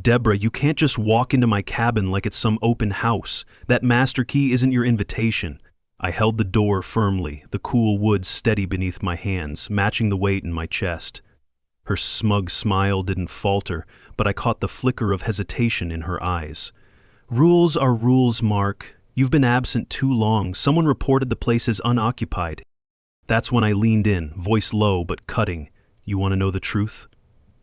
Deborah, you can't just walk into my cabin like it's some open house. That master key isn't your invitation. I held the door firmly, the cool wood steady beneath my hands, matching the weight in my chest. Her smug smile didn't falter, but I caught the flicker of hesitation in her eyes. Rules are rules, Mark. You've been absent too long. Someone reported the place as unoccupied. That's when I leaned in, voice low but cutting. You want to know the truth?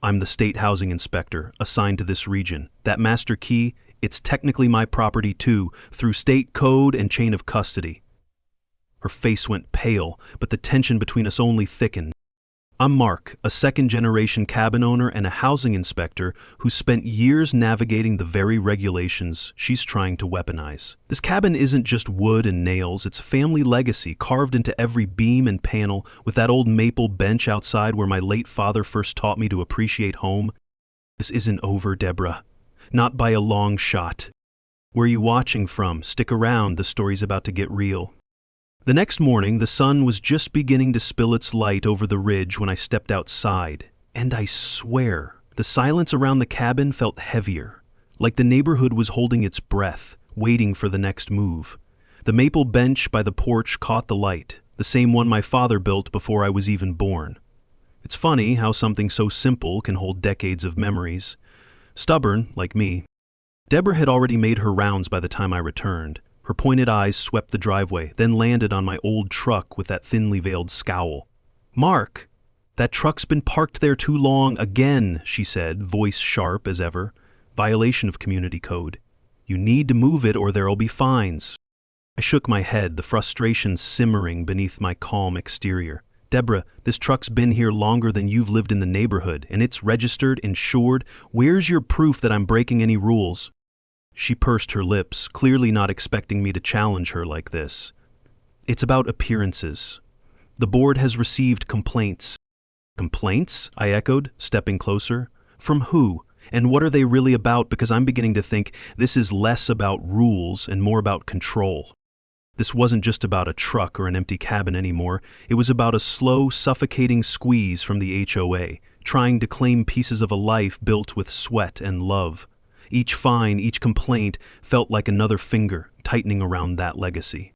I'm the state housing inspector, assigned to this region. That master key, it's technically my property too, through state code and chain of custody. Her face went pale, but the tension between us only thickened. I'm Mark, a second-generation cabin owner and a housing inspector who spent years navigating the very regulations she's trying to weaponize. This cabin isn't just wood and nails, it's a family legacy carved into every beam and panel, with that old maple bench outside where my late father first taught me to appreciate home. This isn't over, Deborah. Not by a long shot. Where are you watching from? Stick around, the story's about to get real. The next morning, the sun was just beginning to spill its light over the ridge when I stepped outside, and I swear, the silence around the cabin felt heavier, like the neighborhood was holding its breath, waiting for the next move. The maple bench by the porch caught the light, the same one my father built before I was even born. It's funny how something so simple can hold decades of memories. Stubborn, like me. Deborah had already made her rounds by the time I returned. Her pointed eyes swept the driveway, then landed on my old truck with that thinly veiled scowl. Mark, that truck's been parked there too long again, she said, voice sharp as ever. Violation of community code. You need to move it or there'll be fines. I shook my head, the frustration simmering beneath my calm exterior. Deborah, this truck's been here longer than you've lived in the neighborhood, and it's registered, insured. Where's your proof that I'm breaking any rules? She pursed her lips, clearly not expecting me to challenge her like this. It's about appearances. The board has received complaints. Complaints? I echoed, stepping closer. From who? And what are they really about? Because I'm beginning to think this is less about rules and more about control. This wasn't just about a truck or an empty cabin anymore. It was about a slow, suffocating squeeze from the HOA, trying to claim pieces of a life built with sweat and love. Each fine, each complaint felt like another finger tightening around that legacy.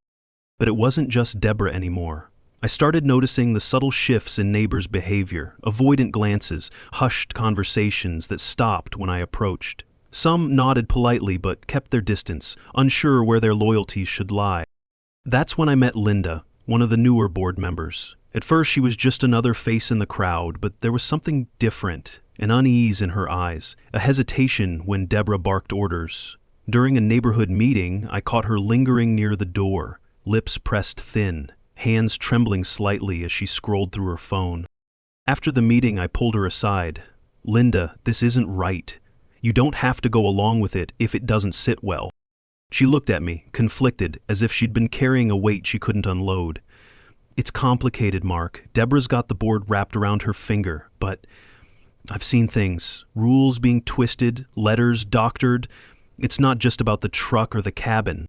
But it wasn't just Deborah anymore. I started noticing the subtle shifts in neighbors' behavior, avoidant glances, hushed conversations that stopped when I approached. Some nodded politely but kept their distance, unsure where their loyalties should lie. That's when I met Linda, one of the newer board members. At first she was just another face in the crowd, but there was something different. An unease in her eyes, a hesitation when Deborah barked orders. During a neighborhood meeting, I caught her lingering near the door, lips pressed thin, hands trembling slightly as she scrolled through her phone. After the meeting, I pulled her aside. Linda, this isn't right. You don't have to go along with it if it doesn't sit well. She looked at me, conflicted, as if she'd been carrying a weight she couldn't unload. It's complicated, Mark. Deborah's got the board wrapped around her finger, but I've seen things, rules being twisted, letters doctored. It's not just about the truck or the cabin.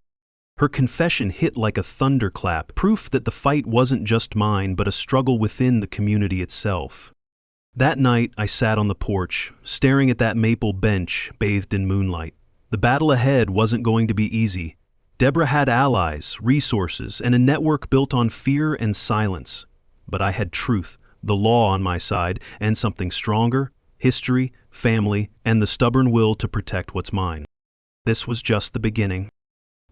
Her confession hit like a thunderclap, proof that the fight wasn't just mine, but a struggle within the community itself. That night, I sat on the porch, staring at that maple bench bathed in moonlight. The battle ahead wasn't going to be easy. Deborah had allies, resources, and a network built on fear and silence. But I had truth, the law on my side, and something stronger, history, family, and the stubborn will to protect what's mine. This was just the beginning.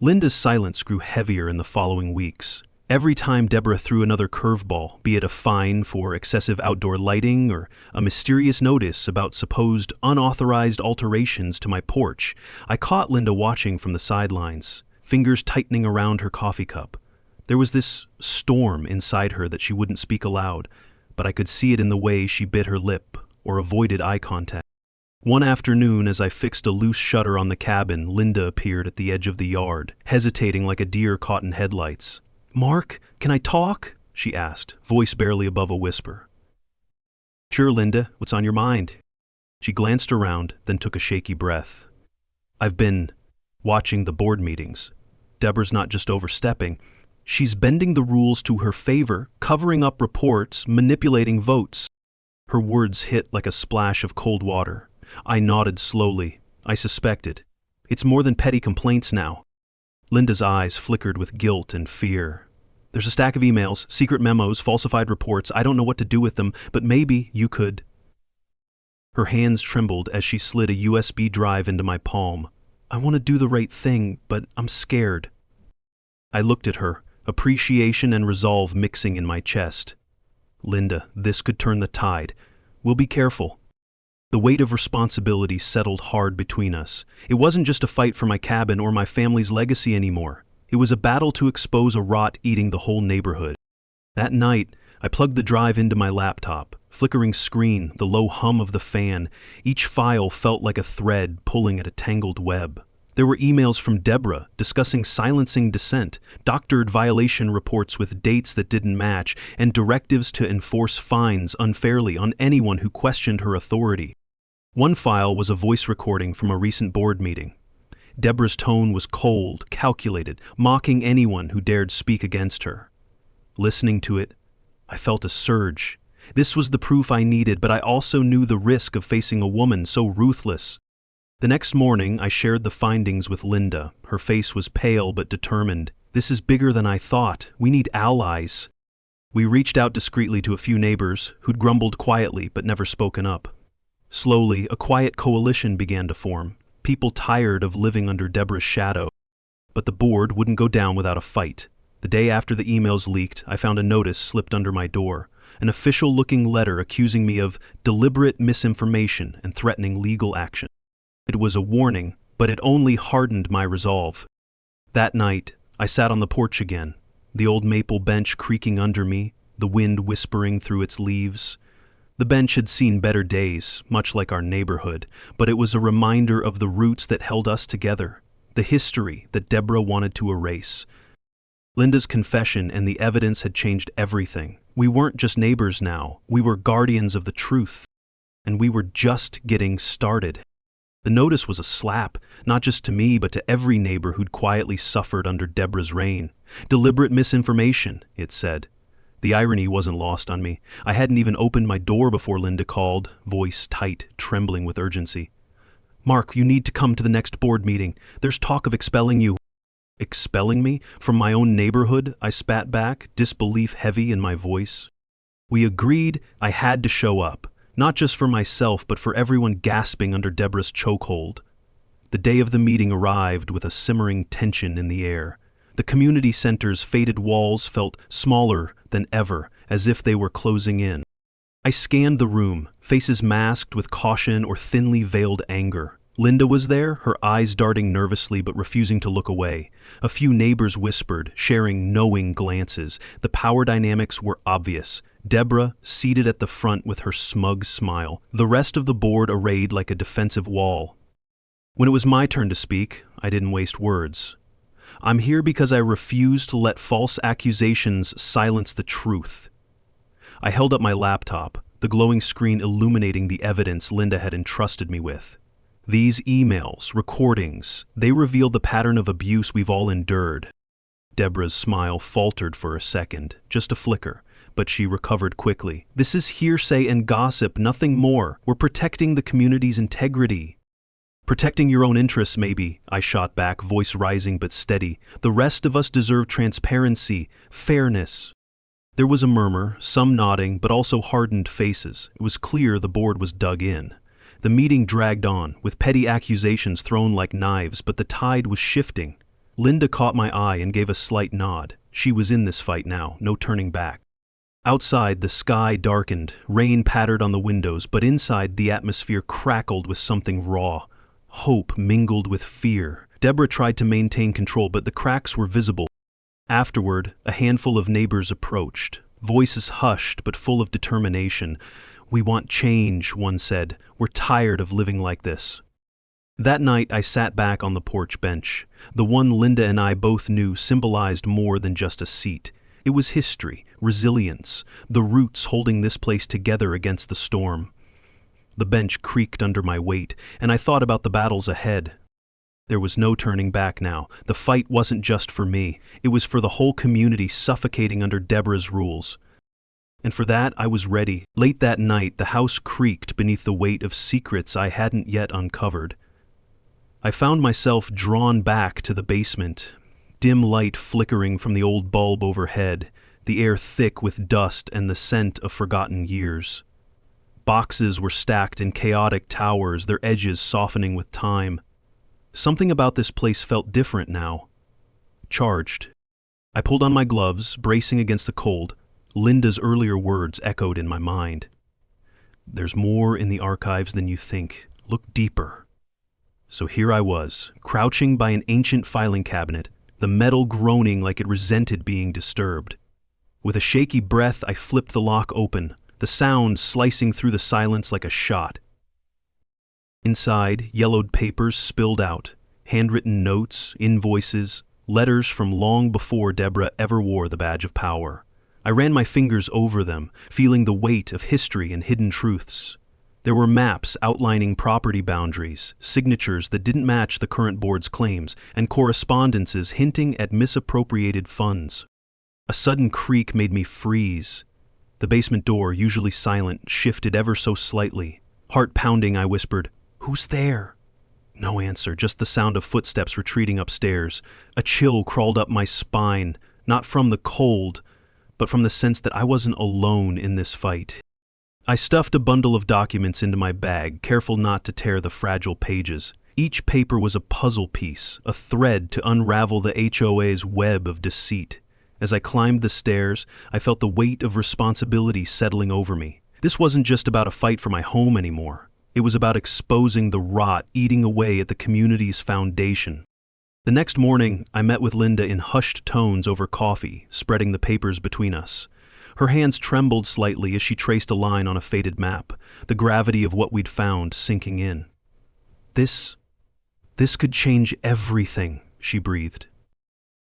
Linda's silence grew heavier in the following weeks. Every time Deborah threw another curveball, be it a fine for excessive outdoor lighting or a mysterious notice about supposed unauthorized alterations to my porch, I caught Linda watching from the sidelines, fingers tightening around her coffee cup. There was this storm inside her that she wouldn't speak aloud, but I could see it in the way she bit her lip or avoided eye contact. One afternoon, as I fixed a loose shutter on the cabin, Linda appeared at the edge of the yard, hesitating like a deer caught in headlights. "Mark, can I talk?" she asked, voice barely above a whisper. "Sure, Linda, what's on your mind?" She glanced around, then took a shaky breath. "I've been watching the board meetings. Deborah's not just overstepping. She's bending the rules to her favor, covering up reports, manipulating votes." Her words hit like a splash of cold water. I nodded slowly. I suspected. It's more than petty complaints now. Linda's eyes flickered with guilt and fear. There's a stack of emails, secret memos, falsified reports. I don't know what to do with them, but maybe you could. Her hands trembled as she slid a USB drive into my palm. I want to do the right thing, but I'm scared. I looked at her, appreciation and resolve mixing in my chest. Linda, this could turn the tide. We'll be careful. The weight of responsibility settled hard between us. It wasn't just a fight for my cabin or my family's legacy anymore. It was a battle to expose a rot eating the whole neighborhood. That night, I plugged the drive into my laptop. Flickering screen, the low hum of the fan, each file felt like a thread pulling at a tangled web. There were emails from Deborah discussing silencing dissent, doctored violation reports with dates that didn't match, and directives to enforce fines unfairly on anyone who questioned her authority. One file was a voice recording from a recent board meeting. Deborah's tone was cold, calculated, mocking anyone who dared speak against her. Listening to it, I felt a surge. This was the proof I needed, but I also knew the risk of facing a woman so ruthless. The next morning, I shared the findings with Linda. Her face was pale but determined. This is bigger than I thought. We need allies. We reached out discreetly to a few neighbors who'd grumbled quietly but never spoken up. Slowly, a quiet coalition began to form. People tired of living under Deborah's shadow. But the board wouldn't go down without a fight. The day after the emails leaked, I found a notice slipped under my door. An official-looking letter accusing me of deliberate misinformation and threatening legal action. It was a warning, but it only hardened my resolve. That night, I sat on the porch again, the old maple bench creaking under me, the wind whispering through its leaves. The bench had seen better days, much like our neighborhood, but it was a reminder of the roots that held us together, the history that Deborah wanted to erase. Linda's confession and the evidence had changed everything. We weren't just neighbors now, we were guardians of the truth. And we were just getting started. The notice was a slap, not just to me, but to every neighbor who'd quietly suffered under Deborah's reign. Deliberate misinformation, it said. The irony wasn't lost on me. I hadn't even opened my door before Linda called, voice tight, trembling with urgency. Mark, you need to come to the next board meeting. There's talk of expelling you. Expelling me? From my own neighborhood? I spat back, disbelief heavy in my voice. We agreed I had to show up. Not just for myself, but for everyone gasping under Deborah's chokehold. The day of the meeting arrived with a simmering tension in the air. The community center's faded walls felt smaller than ever, as if they were closing in. I scanned the room, faces masked with caution or thinly veiled anger. Linda was there, her eyes darting nervously but refusing to look away. A few neighbors whispered, sharing knowing glances. The power dynamics were obvious. Deborah, seated at the front with her smug smile. The rest of the board arrayed like a defensive wall. When it was my turn to speak, I didn't waste words. I'm here because I refuse to let false accusations silence the truth. I held up my laptop, the glowing screen illuminating the evidence Linda had entrusted me with. These emails, recordings, they reveal the pattern of abuse we've all endured. Deborah's smile faltered for a second, just a flicker, but she recovered quickly. This is hearsay and gossip, nothing more. We're protecting the community's integrity. Protecting your own interests, maybe, I shot back, voice rising but steady. The rest of us deserve transparency, fairness. There was a murmur, some nodding, but also hardened faces. It was clear the board was dug in. The meeting dragged on, with petty accusations thrown like knives, but the tide was shifting. Linda caught my eye and gave a slight nod. She was in this fight now, no turning back. Outside, the sky darkened, rain pattered on the windows, but inside, the atmosphere crackled with something raw. Hope mingled with fear. Deborah tried to maintain control, but the cracks were visible. Afterward, a handful of neighbors approached, voices hushed but full of determination. We want change, one said. We're tired of living like this. That night, I sat back on the porch bench. The one Linda and I both knew symbolized more than just a seat. It was history, resilience, the roots holding this place together against the storm. The bench creaked under my weight, and I thought about the battles ahead. There was no turning back now. The fight wasn't just for me. It was for the whole community suffocating under Deborah's rules. And for that, I was ready. Late that night, the house creaked beneath the weight of secrets I hadn't yet uncovered. I found myself drawn back to the basement, dim light flickering from the old bulb overhead, the air thick with dust and the scent of forgotten years. Boxes were stacked in chaotic towers, their edges softening with time. Something about this place felt different now. Charged. I pulled on my gloves, bracing against the cold. Linda's earlier words echoed in my mind. There's more in the archives than you think. Look deeper. So here I was, crouching by an ancient filing cabinet, the metal groaning like it resented being disturbed. With a shaky breath, I flipped the lock open, the sound slicing through the silence like a shot. Inside, yellowed papers spilled out, handwritten notes, invoices, letters from long before Deborah ever wore the badge of power. I ran my fingers over them, feeling the weight of history and hidden truths. There were maps outlining property boundaries, signatures that didn't match the current board's claims, and correspondences hinting at misappropriated funds. A sudden creak made me freeze. The basement door, usually silent, shifted ever so slightly. Heart pounding, I whispered, "Who's there?" No answer, just the sound of footsteps retreating upstairs. A chill crawled up my spine, not from the cold, but from the sense that I wasn't alone in this fight. I stuffed a bundle of documents into my bag, careful not to tear the fragile pages. Each paper was a puzzle piece, a thread to unravel the HOA's web of deceit. As I climbed the stairs, I felt the weight of responsibility settling over me. This wasn't just about a fight for my home anymore. It was about exposing the rot eating away at the community's foundation. The next morning, I met with Linda in hushed tones over coffee, spreading the papers between us. Her hands trembled slightly as she traced a line on a faded map, the gravity of what we'd found sinking in. This could change everything, she breathed.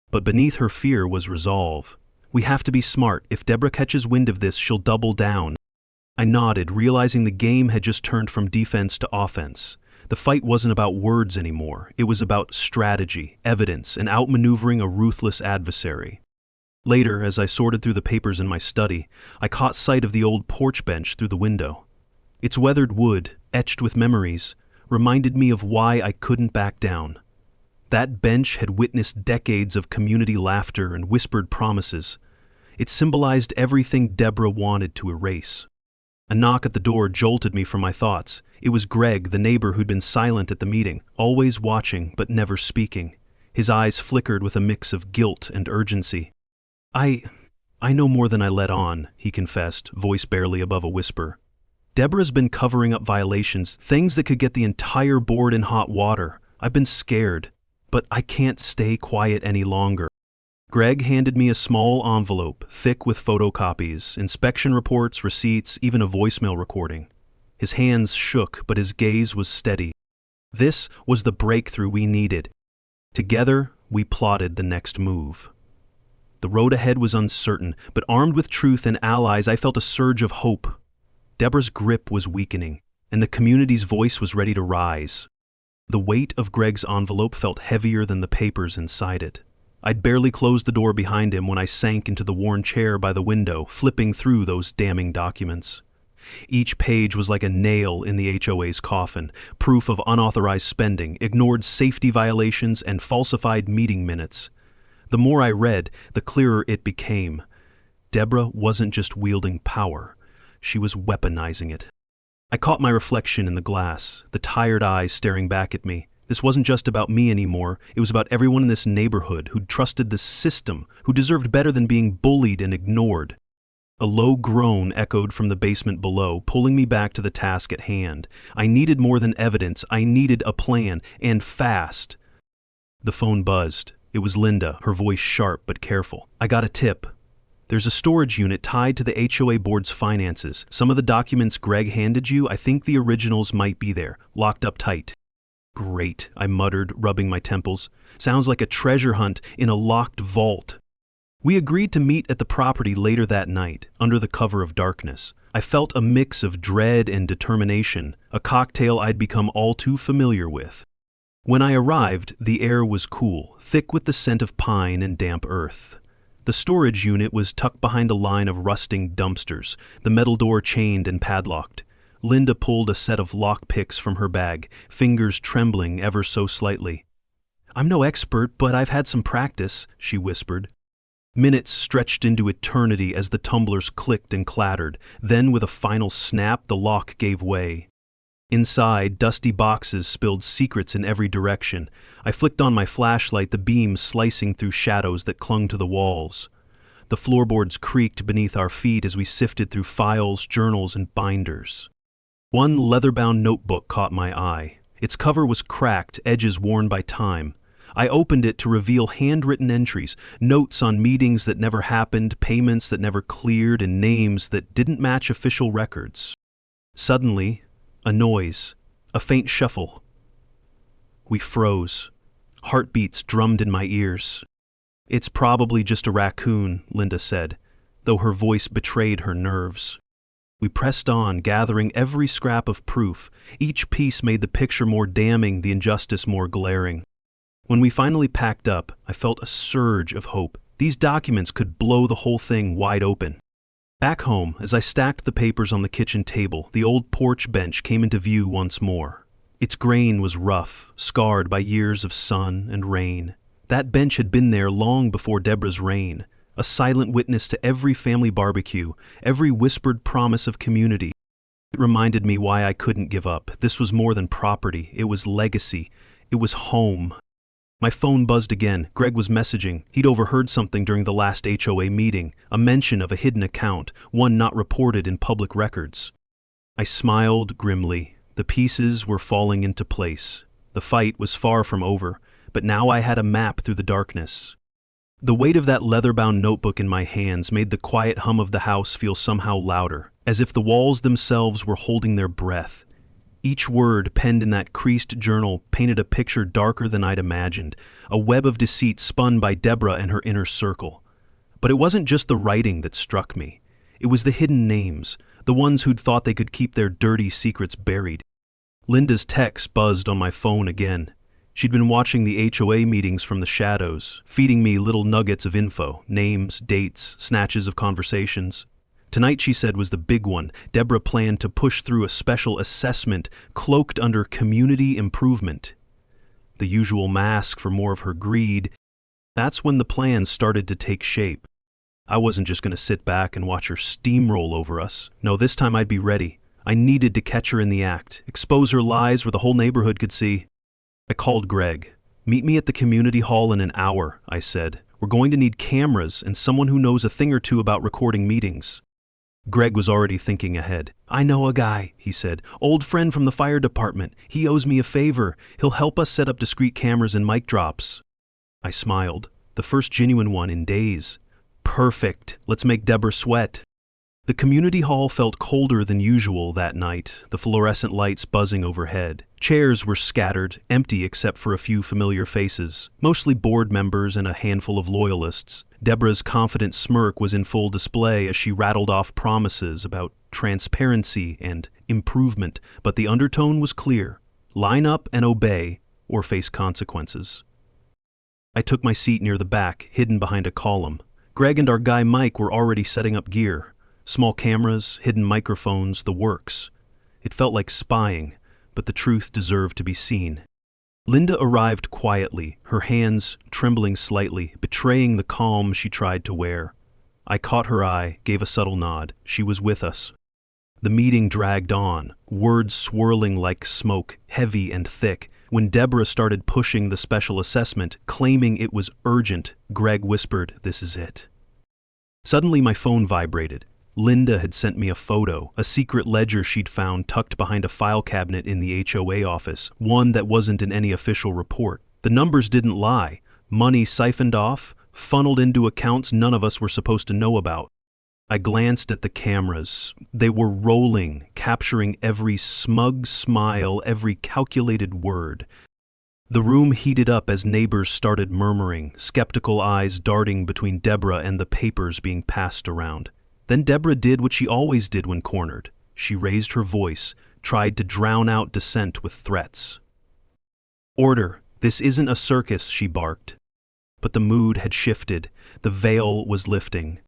But beneath her fear was resolve. We have to be smart. If Deborah catches wind of this, she'll double down. I nodded, realizing the game had just turned from defense to offense. The fight wasn't about words anymore. It was about strategy, evidence, and outmaneuvering a ruthless adversary. Later, as I sorted through the papers in my study, I caught sight of the old porch bench through the window. Its weathered wood, etched with memories, reminded me of why I couldn't back down. That bench had witnessed decades of community laughter and whispered promises. It symbolized everything Deborah wanted to erase. A knock at the door jolted me from my thoughts. It was Greg, the neighbor who'd been silent at the meeting, always watching but never speaking. His eyes flickered with a mix of guilt and urgency. I know more than I let on, he confessed, voice barely above a whisper. Deborah's been covering up violations, things that could get the entire board in hot water. I've been scared, but I can't stay quiet any longer. Greg handed me a small envelope, thick with photocopies, inspection reports, receipts, even a voicemail recording. His hands shook, but his gaze was steady. This was the breakthrough we needed. Together, we plotted the next move. The road ahead was uncertain, but armed with truth and allies, I felt a surge of hope. Deborah's grip was weakening, and the community's voice was ready to rise. The weight of Greg's envelope felt heavier than the papers inside it. I'd barely closed the door behind him when I sank into the worn chair by the window, flipping through those damning documents. Each page was like a nail in the HOA's coffin, proof of unauthorized spending, ignored safety violations, and falsified meeting minutes. The more I read, the clearer it became. Deborah wasn't just wielding power, she was weaponizing it. I caught my reflection in the glass, the tired eyes staring back at me. This wasn't just about me anymore, it was about everyone in this neighborhood who'd trusted this system, who deserved better than being bullied and ignored. A low groan echoed from the basement below, pulling me back to the task at hand. I needed more than evidence, I needed a plan, and fast. The phone buzzed. It was Linda, her voice sharp but careful. I got a tip. There's a storage unit tied to the HOA board's finances. Some of the documents Greg handed you, I think the originals might be there, locked up tight. Great, I muttered, rubbing my temples. Sounds like a treasure hunt in a locked vault. We agreed to meet at the property later that night, under the cover of darkness. I felt a mix of dread and determination, a cocktail I'd become all too familiar with. When I arrived, the air was cool, thick with the scent of pine and damp earth. The storage unit was tucked behind a line of rusting dumpsters, the metal door chained and padlocked. Linda pulled a set of lock picks from her bag, fingers trembling ever so slightly. "I'm no expert, but I've had some practice," she whispered. Minutes stretched into eternity as the tumblers clicked and clattered. Then, with a final snap, the lock gave way. Inside, dusty boxes spilled secrets in every direction. I flicked on my flashlight, the beam slicing through shadows that clung to the walls. The floorboards creaked beneath our feet as we sifted through files, journals, and binders. One leather-bound notebook caught my eye. Its cover was cracked, edges worn by time. I opened it to reveal handwritten entries, notes on meetings that never happened, payments that never cleared, and names that didn't match official records. Suddenly, a noise, a faint shuffle. We froze. Heartbeats drummed in my ears. "It's probably just a raccoon," Linda said, though her voice betrayed her nerves. We pressed on, gathering every scrap of proof. Each piece made the picture more damning, the injustice more glaring. When we finally packed up, I felt a surge of hope. These documents could blow the whole thing wide open. Back home, as I stacked the papers on the kitchen table, the old porch bench came into view once more. Its grain was rough, scarred by years of sun and rain. That bench had been there long before Deborah's reign, a silent witness to every family barbecue, every whispered promise of community. It reminded me why I couldn't give up. This was more than property. It was legacy. It was home. My phone buzzed again. Greg was messaging. He'd overheard something during the last HOA meeting, a mention of a hidden account, one not reported in public records. I smiled grimly. The pieces were falling into place. The fight was far from over, but now I had a map through the darkness. The weight of that leather-bound notebook in my hands made the quiet hum of the house feel somehow louder, as if the walls themselves were holding their breath. Each word penned in that creased journal painted a picture darker than I'd imagined, a web of deceit spun by Deborah and her inner circle. But it wasn't just the writing that struck me. It was the hidden names, the ones who'd thought they could keep their dirty secrets buried. Linda's text buzzed on my phone again. She'd been watching the HOA meetings from the shadows, feeding me little nuggets of info, names, dates, snatches of conversations. Tonight, she said, was the big one. Deborah planned to push through a special assessment cloaked under community improvement. The usual mask for more of her greed. That's when the plan started to take shape. I wasn't just going to sit back and watch her steamroll over us. No, this time I'd be ready. I needed to catch her in the act, expose her lies where the whole neighborhood could see. I called Greg. "Meet me at the community hall in an hour," I said. "We're going to need cameras and someone who knows a thing or two about recording meetings." Greg was already thinking ahead. "I know a guy," he said. "Old friend from the fire department. He owes me a favor. He'll help us set up discreet cameras and mic drops." I smiled. The first genuine one in days. Perfect. Let's make Deborah sweat. The community hall felt colder than usual that night, the fluorescent lights buzzing overhead. Chairs were scattered, empty except for a few familiar faces, mostly board members and a handful of loyalists. Deborah's confident smirk was in full display as she rattled off promises about transparency and improvement, but the undertone was clear: line up and obey, or face consequences. I took my seat near the back, hidden behind a column. Greg and our guy Mike were already setting up gear. Small cameras, hidden microphones, the works. It felt like spying, but the truth deserved to be seen. Linda arrived quietly, her hands trembling slightly, betraying the calm she tried to wear. I caught her eye, gave a subtle nod. She was with us. The meeting dragged on, words swirling like smoke, heavy and thick. When Deborah started pushing the special assessment, claiming it was urgent, Greg whispered, "This is it." Suddenly my phone vibrated. Linda had sent me a photo, a secret ledger she'd found tucked behind a file cabinet in the HOA office, one that wasn't in any official report. The numbers didn't lie. Money siphoned off, funneled into accounts none of us were supposed to know about. I glanced at the cameras. They were rolling, capturing every smug smile, every calculated word. The room heated up as neighbors started murmuring, skeptical eyes darting between Deborah and the papers being passed around. Then Deborah did what she always did when cornered. She raised her voice, tried to drown out dissent with threats. "Order! This isn't a circus," she barked. But the mood had shifted. The veil was lifting.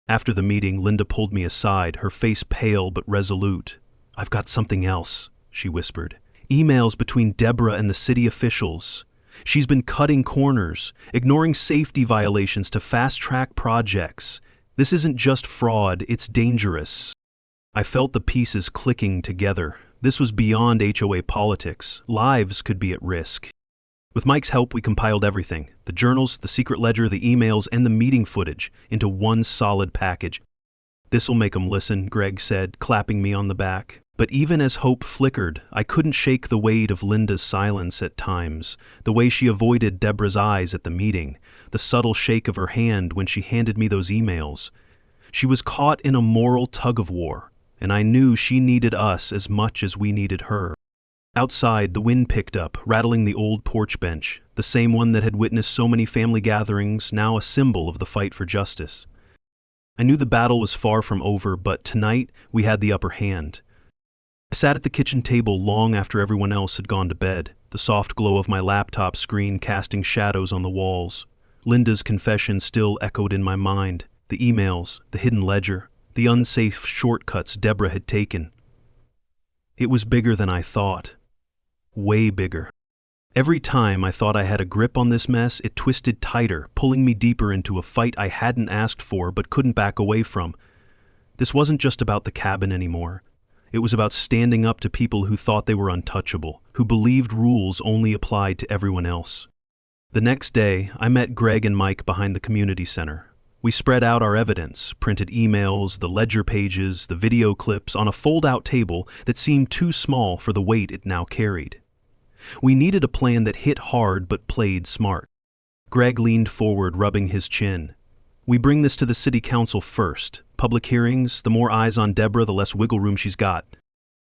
After the meeting, Linda pulled me aside, her face pale but resolute. "I've got something else," she whispered. "Emails between Deborah and the city officials. She's been cutting corners, ignoring safety violations to fast-track projects. This isn't just fraud, it's dangerous." I felt the pieces clicking together. This was beyond HOA politics. Lives could be at risk. With Mike's help, we compiled everything: the journals, the secret ledger, the emails, and the meeting footage into one solid package. "This'll make 'em listen," Greg said, clapping me on the back. But even as hope flickered, I couldn't shake the weight of Linda's silence at times, the way she avoided Deborah's eyes at the meeting, the subtle shake of her hand when she handed me those emails. She was caught in a moral tug-of-war, and I knew she needed us as much as we needed her. Outside, the wind picked up, rattling the old porch bench, the same one that had witnessed so many family gatherings, now a symbol of the fight for justice. I knew the battle was far from over, but tonight we had the upper hand. I sat at the kitchen table long after everyone else had gone to bed, the soft glow of my laptop screen casting shadows on the walls. Linda's confession still echoed in my mind, the emails, the hidden ledger, the unsafe shortcuts Deborah had taken. It was bigger than I thought. Way bigger. Every time I thought I had a grip on this mess, it twisted tighter, pulling me deeper into a fight I hadn't asked for but couldn't back away from. This wasn't just about the cabin anymore. It was about standing up to people who thought they were untouchable, who believed rules only applied to everyone else. The next day, I met Greg and Mike behind the community center. We spread out our evidence, printed emails, the ledger pages, the video clips on a fold-out table that seemed too small for the weight it now carried. We needed a plan that hit hard but played smart. Greg leaned forward, rubbing his chin. "We bring this to the city council first. Public hearings, the more eyes on Deborah, the less wiggle room she's got."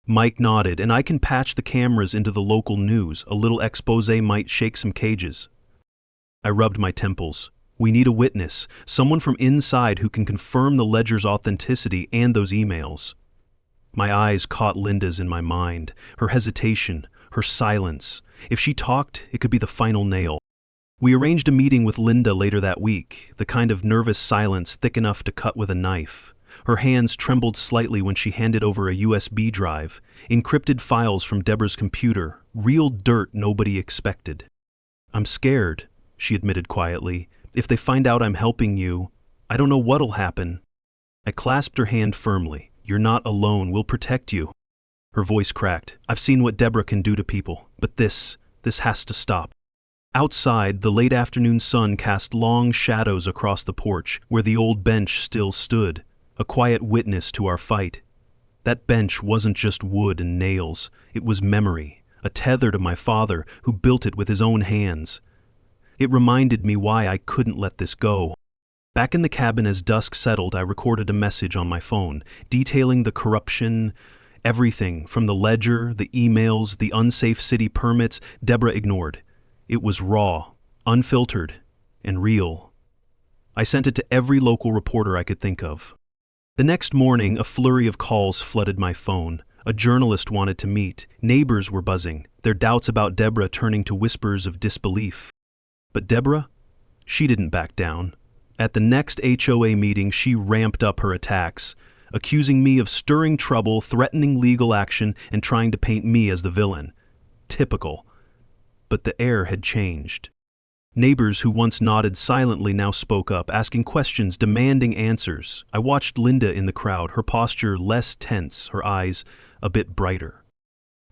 Mike nodded, "And I can patch the cameras into the local news. A little expose might shake some cages." I rubbed my temples. We need a witness, someone from inside who can confirm the ledger's authenticity and those emails. My eyes caught Linda's in my mind, her hesitation, her silence. If she talked, it could be the final nail. We arranged a meeting with Linda later that week, the kind of nervous silence thick enough to cut with a knife. Her hands trembled slightly when she handed over a USB drive, encrypted files from Deborah's computer, real dirt nobody expected. "I'm scared," she admitted quietly. "If they find out I'm helping you, I don't know what'll happen." I clasped her hand firmly. "You're not alone. We'll protect you." Her voice cracked. "I've seen what Deborah can do to people, but this has to stop." Outside, the late afternoon sun cast long shadows across the porch where the old bench still stood, a quiet witness to our fight. That bench wasn't just wood and nails. It was memory, a tether to my father who built it with his own hands. It reminded me why I couldn't let this go. Back in the cabin as dusk settled, I recorded a message on my phone, detailing the corruption, everything from the ledger, the emails, the unsafe city permits Deborah ignored. It was raw, unfiltered, and real. I sent it to every local reporter I could think of. The next morning, a flurry of calls flooded my phone. A journalist wanted to meet. Neighbors were buzzing, their doubts about Deborah turning to whispers of disbelief. But Deborah? She didn't back down. At the next HOA meeting, she ramped up her attacks, accusing me of stirring trouble, threatening legal action, and trying to paint me as the villain. Typical. But the air had changed. Neighbors who once nodded silently now spoke up, asking questions, demanding answers. I watched Linda in the crowd, her posture less tense, her eyes a bit brighter.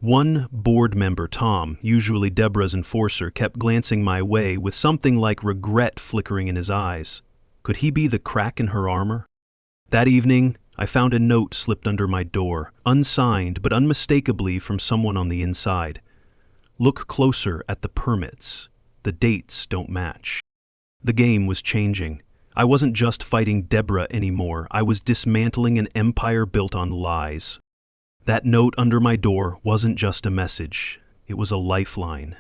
One board member, Tom, usually Deborah's enforcer, kept glancing my way with something like regret flickering in his eyes. Could he be the crack in her armor? That evening, I found a note slipped under my door, unsigned but unmistakably from someone on the inside. "Look closer at the permits. The dates don't match." The game was changing. I wasn't just fighting Deborah anymore. I was dismantling an empire built on lies. That note under my door wasn't just a message. It was a lifeline.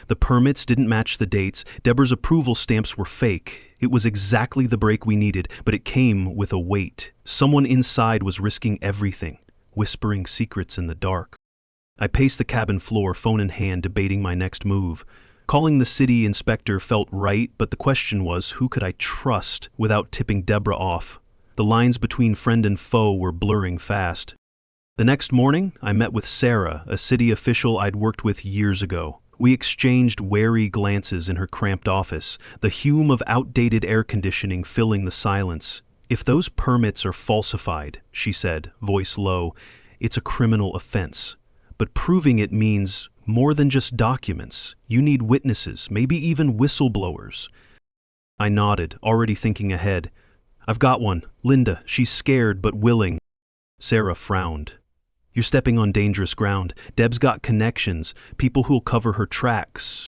The permits didn't match the dates. Deborah's approval stamps were fake. It was exactly the break we needed, but it came with a weight. Someone inside was risking everything, whispering secrets in the dark. I paced the cabin floor, phone in hand, debating my next move. Calling the city inspector felt right, but the question was, who could I trust without tipping Deborah off? The lines between friend and foe were blurring fast. The next morning, I met with Sarah, a city official I'd worked with years ago. We exchanged wary glances in her cramped office, the hume of outdated air conditioning filling the silence. "If those permits are falsified," she said, voice low, "it's a criminal offense. But proving it means more than just documents. You need witnesses, maybe even whistleblowers." I nodded, already thinking ahead. "I've got one. Linda. She's scared but willing." Sarah frowned. "You're stepping on dangerous ground. Deb's got connections, people who'll cover her tracks."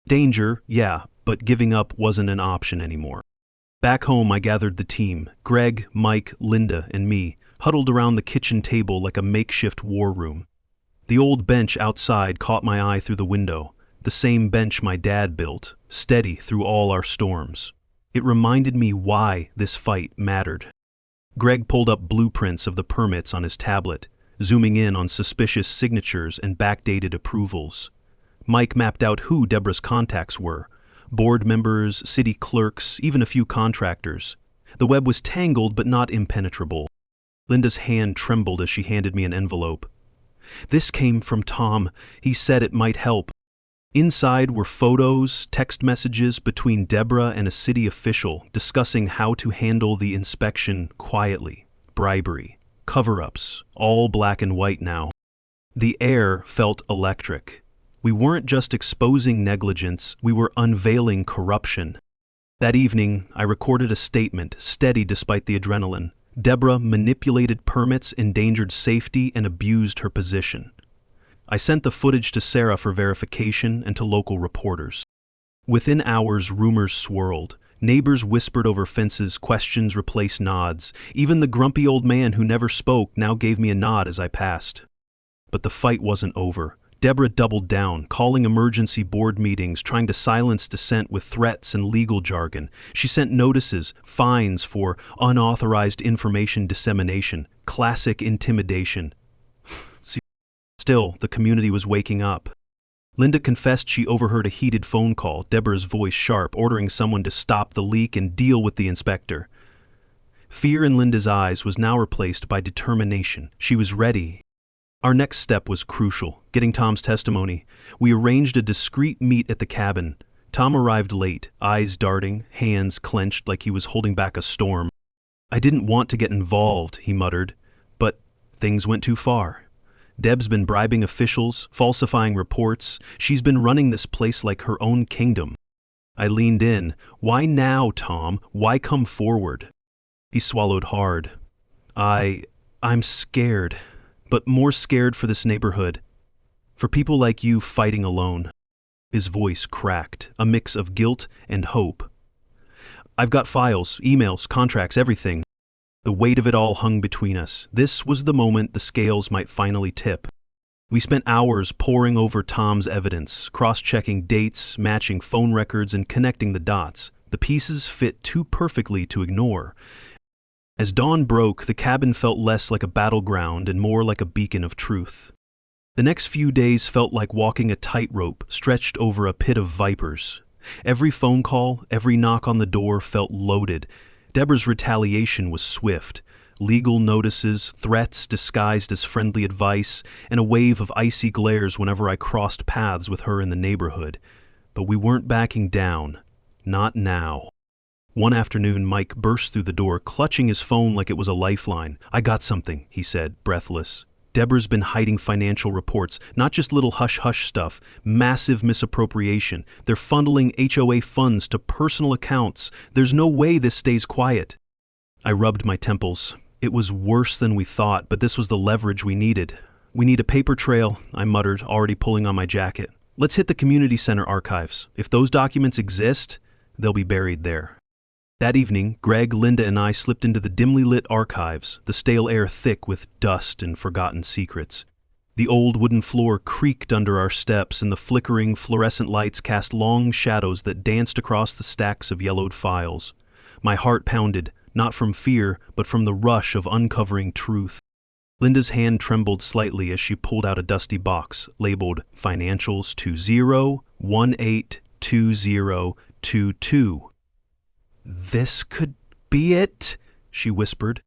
Danger, yeah, but giving up wasn't an option anymore. Back home, I gathered the team, Greg, Mike, Linda, and me, huddled around the kitchen table like a makeshift war room. The old bench outside caught my eye through the window, the same bench my dad built, steady through all our storms. It reminded me why this fight mattered. Greg pulled up blueprints of the permits on his tablet, zooming in on suspicious signatures and backdated approvals. Mike mapped out who Deborah's contacts were: board members, city clerks, even a few contractors. The web was tangled but not impenetrable. Linda's hand trembled as she handed me an envelope. "This came from Tom. He said it might help." Inside were photos, text messages between Deborah and a city official discussing how to handle the inspection quietly. Bribery, cover-ups, all black and white now. The air felt electric. We weren't just exposing negligence, we were unveiling corruption. That evening, I recorded a statement, steady despite the adrenaline. Deborah manipulated permits, endangered safety, and abused her position. I sent the footage to Sarah for verification and to local reporters. Within hours, rumors swirled. Neighbors whispered over fences, questions replaced nods. Even the grumpy old man who never spoke now gave me a nod as I passed. But the fight wasn't over. Deborah doubled down, calling emergency board meetings, trying to silence dissent with threats and legal jargon. She sent notices, fines for unauthorized information dissemination, classic intimidation. Still, the community was waking up. Linda confessed she overheard a heated phone call, Deborah's voice sharp, ordering someone to stop the leak and deal with the inspector. Fear in Linda's eyes was now replaced by determination. She was ready. Our next step was crucial, getting Tom's testimony. We arranged a discreet meet at the cabin. Tom arrived late, eyes darting, hands clenched like he was holding back a storm. "I didn't want to get involved," he muttered, "but things went too far. Deb's been bribing officials, falsifying reports. She's been running this place like her own kingdom." I leaned in. "Why now, Tom? Why come forward?" He swallowed hard. I'm scared, but more scared for this neighborhood. For people like you fighting alone." His voice cracked, a mix of guilt and hope. "I've got files, emails, contracts, everything." The weight of it all hung between us. This was the moment the scales might finally tip. We spent hours poring over Tom's evidence, cross-checking dates, matching phone records, and connecting the dots. The pieces fit too perfectly to ignore. As dawn broke, the cabin felt less like a battleground and more like a beacon of truth. The next few days felt like walking a tightrope stretched over a pit of vipers. Every phone call, every knock on the door felt loaded. Deborah's retaliation was swift. Legal notices, threats disguised as friendly advice, and a wave of icy glares whenever I crossed paths with her in the neighborhood. But we weren't backing down. Not now. One afternoon, Mike burst through the door, clutching his phone like it was a lifeline. "I got something," he said, breathless. "Deborah's been hiding financial reports, not just little hush-hush stuff, massive misappropriation. They're funneling HOA funds to personal accounts. There's no way this stays quiet." I rubbed my temples. It was worse than we thought, but this was the leverage we needed. "We need a paper trail," I muttered, already pulling on my jacket. "Let's hit the community center archives. If those documents exist, they'll be buried there." That evening, Greg, Linda, and I slipped into the dimly lit archives, the stale air thick with dust and forgotten secrets. The old wooden floor creaked under our steps, and the flickering, fluorescent lights cast long shadows that danced across the stacks of yellowed files. My heart pounded, not from fear, but from the rush of uncovering truth. Linda's hand trembled slightly as she pulled out a dusty box, labeled Financials 20182022. "This could be it," she whispered.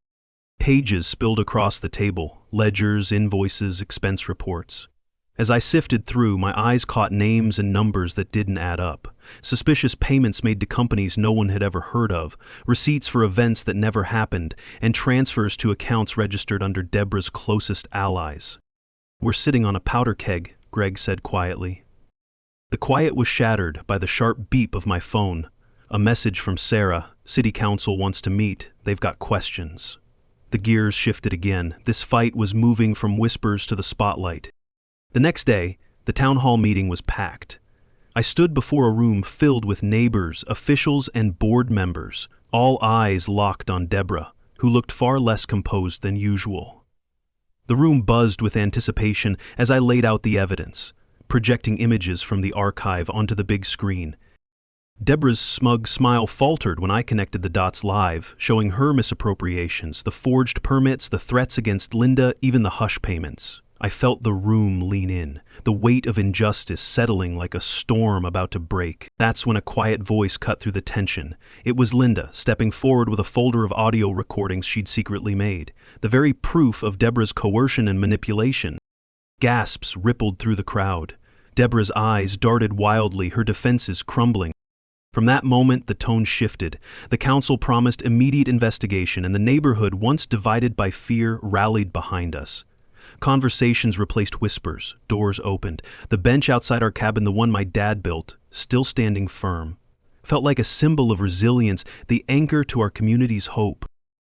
Pages spilled across the table, ledgers, invoices, expense reports. As I sifted through, my eyes caught names and numbers that didn't add up. Suspicious payments made to companies no one had ever heard of, receipts for events that never happened, and transfers to accounts registered under Deborah's closest allies. "We're sitting on a powder keg," Greg said quietly. The quiet was shattered by the sharp beep of my phone. A message from Sarah. "City Council wants to meet. They've got questions." The gears shifted again. This fight was moving from whispers to the spotlight. The next day, the town hall meeting was packed. I stood before a room filled with neighbors, officials, and board members, all eyes locked on Deborah, who looked far less composed than usual. The room buzzed with anticipation as I laid out the evidence, projecting images from the archive onto the big screen. Deborah's smug smile faltered when I connected the dots live, showing her misappropriations, the forged permits, the threats against Linda, even the hush payments. I felt the room lean in, the weight of injustice settling like a storm about to break. That's when a quiet voice cut through the tension. It was Linda, stepping forward with a folder of audio recordings she'd secretly made, the very proof of Deborah's coercion and manipulation. Gasps rippled through the crowd. Deborah's eyes darted wildly, her defenses crumbling. From that moment, the tone shifted. The council promised immediate investigation, and the neighborhood, once divided by fear, rallied behind us. Conversations replaced whispers, doors opened. The bench outside our cabin, the one my dad built, still standing firm, felt like a symbol of resilience, the anchor to our community's hope.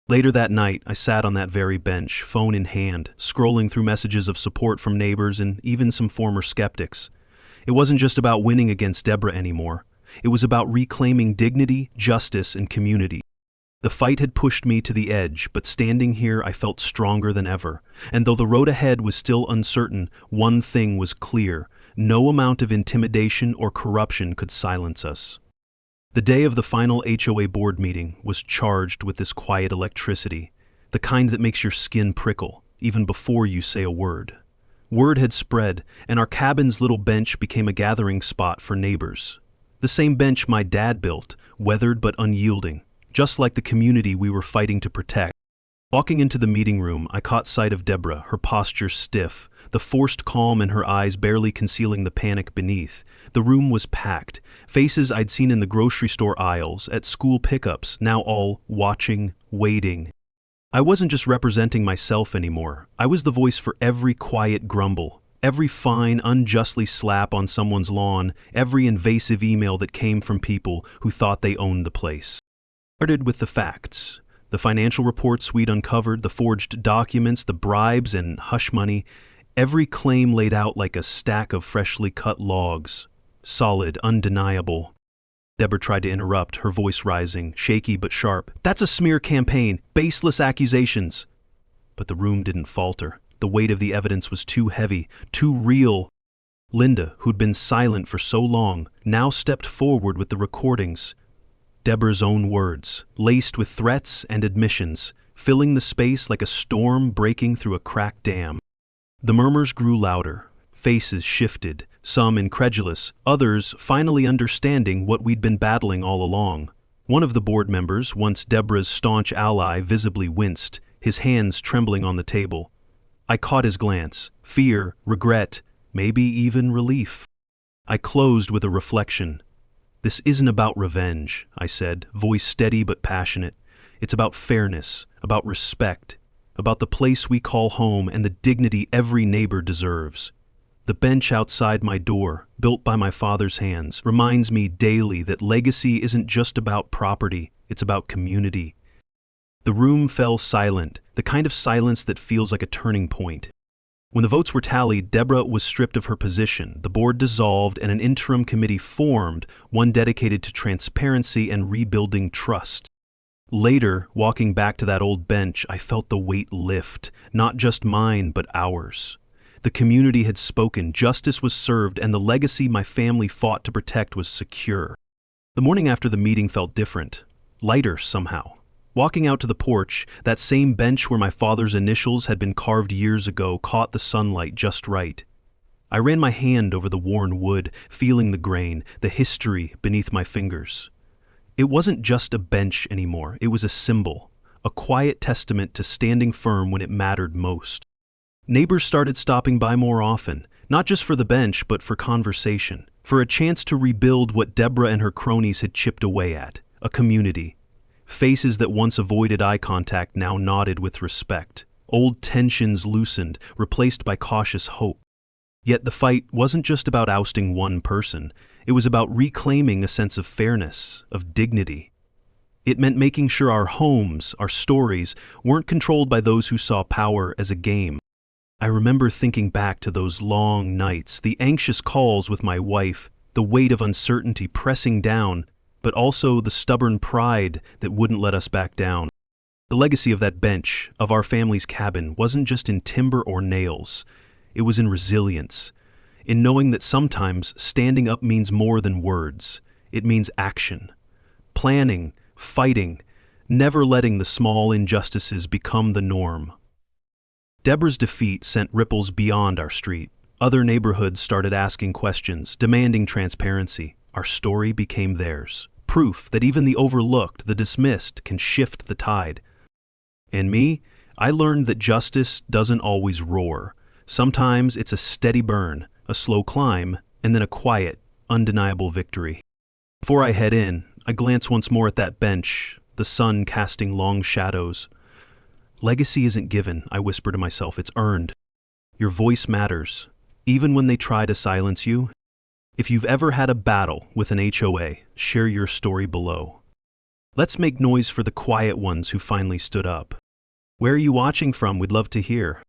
Later that night, I sat on that very bench, phone in hand, scrolling through messages of support from neighbors and even some former skeptics. It wasn't just about winning against Deborah anymore. It was about reclaiming dignity, justice, and community. The fight had pushed me to the edge, but standing here I felt stronger than ever. And though the road ahead was still uncertain, one thing was clear: no amount of intimidation or corruption could silence us. The day of the final HOA board meeting was charged with this quiet electricity, the kind that makes your skin prickle, even before you say a word. Word had spread, and our cabin's little bench became a gathering spot for neighbors. The same bench my dad built, weathered but unyielding, just like the community we were fighting to protect. Walking into the meeting room, I caught sight of Deborah, her posture stiff, the forced calm in her eyes barely concealing the panic beneath. The room was packed, faces I'd seen in the grocery store aisles, at school pickups, now all watching, waiting. I wasn't just representing myself anymore. I was the voice for every quiet grumble, every fine, unjustly slap on someone's lawn, every invasive email that came from people who thought they owned the place. Started with the facts, the financial reports we'd uncovered, the forged documents, the bribes and hush money, every claim laid out like a stack of freshly cut logs, solid, undeniable. Deborah tried to interrupt, her voice rising, shaky but sharp. "That's a smear campaign, baseless accusations." But the room didn't falter. The weight of the evidence was too heavy, too real. Linda, who'd been silent for so long, now stepped forward with the recordings. Deborah's own words, laced with threats and admissions, filling the space like a storm breaking through a cracked dam. The murmurs grew louder, faces shifted, some incredulous, others finally understanding what we'd been battling all along. One of the board members, once Deborah's staunch ally, visibly winced, his hands trembling on the table. I caught his glance, fear, regret, maybe even relief. I closed with a reflection. "This isn't about revenge," I said, voice steady but passionate. "It's about fairness, about respect, about the place we call home and the dignity every neighbor deserves." The bench outside my door, built by my father's hands, reminds me daily that legacy isn't just about property, it's about community. The room fell silent, the kind of silence that feels like a turning point. When the votes were tallied, Deborah was stripped of her position, the board dissolved, and an interim committee formed, one dedicated to transparency and rebuilding trust. Later, walking back to that old bench, I felt the weight lift, not just mine, but ours. The community had spoken, justice was served, and the legacy my family fought to protect was secure. The morning after the meeting felt different, lighter somehow. Walking out to the porch, that same bench where my father's initials had been carved years ago caught the sunlight just right. I ran my hand over the worn wood, feeling the grain, the history beneath my fingers. It wasn't just a bench anymore, it was a symbol, a quiet testament to standing firm when it mattered most. Neighbors started stopping by more often, not just for the bench, but for conversation, for a chance to rebuild what Deborah and her cronies had chipped away at, a community. Faces that once avoided eye contact now nodded with respect. Old tensions loosened, replaced by cautious hope. Yet the fight wasn't just about ousting one person. It was about reclaiming a sense of fairness, of dignity. It meant making sure our homes, our stories, weren't controlled by those who saw power as a game. I remember thinking back to those long nights, the anxious calls with my wife, the weight of uncertainty pressing down, but also the stubborn pride that wouldn't let us back down. The legacy of that bench, of our family's cabin, wasn't just in timber or nails. It was in resilience, in knowing that sometimes standing up means more than words. It means action, planning, fighting, never letting the small injustices become the norm. Deborah's defeat sent ripples beyond our street. Other neighborhoods started asking questions, demanding transparency. Our story became theirs. Proof that even the overlooked, the dismissed, can shift the tide. And me, I learned that justice doesn't always roar. Sometimes it's a steady burn, a slow climb, and then a quiet, undeniable victory. Before I head in, I glance once more at that bench, the sun casting long shadows. Legacy isn't given, I whisper to myself, it's earned. Your voice matters, even when they try to silence you. If you've ever had a battle with an HOA, share your story below. Let's make noise for the quiet ones who finally stood up. Where are you watching from? We'd love to hear.